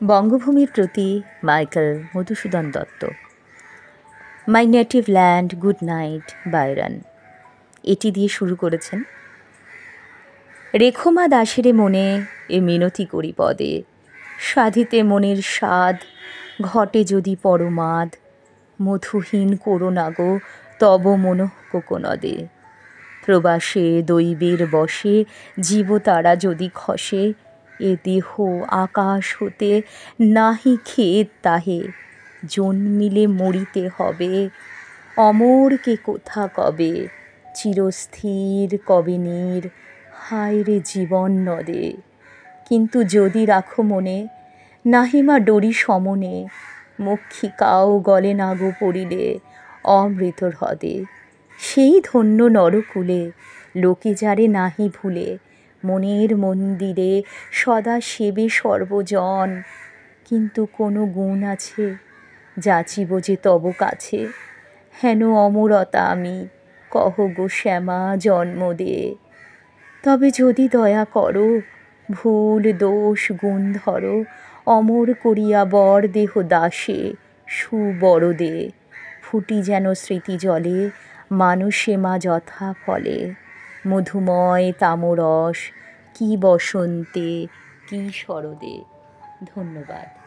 বঙ্গভূমির প্রতি মাইকেল মধুসূদন দত্ত। মাই native land, good night, Byron, এটি দিয়ে শুরু করেছেন। রেখোমা দাসেরে মনে এ মিনতি করি পদে, সাধিতে মনের স্বাদ, ঘটে যদি পরমাদ, মধুহীন করো না গো তব মনোকোকনদে। প্রবাসে দৈবের বশে জীবতারা যদি খসে, এ দেহ আকাশ হতে নাহি খেদ তাহে, জন্মিলে মরিতে হবে, অমর কে কোথা কবে, চিরস্থির কবে নীর, হায় রে জীবন নদে। কিন্তু যদি রাখো মনে, নাহিমা ডরি সমনে, মক্ষিকাও গলে না গো পড়িলে অমৃত হ্রদে। সেই ধন্য নরকুলে লোকে যারে নাহি ভুলে, মনের মন্দিরে সদা সেবে সর্বজন। কিন্তু কোনো গুণ আছে যাচিব যে তব কাছে, হেন অমরতা আমি কহ গো শ্যামা জন্ম দে। তবে যদি দয়া করো, ভুল দোষ গুণ ধরো, অমর করিয়া বর দেহ দাসে সুবরদে। ফুটি যেন স্মৃতি জলে মানুষে মা যথা ফলে, মধুময় তামরস কি বসন্তে কি শরদে। ধন্যবাদ।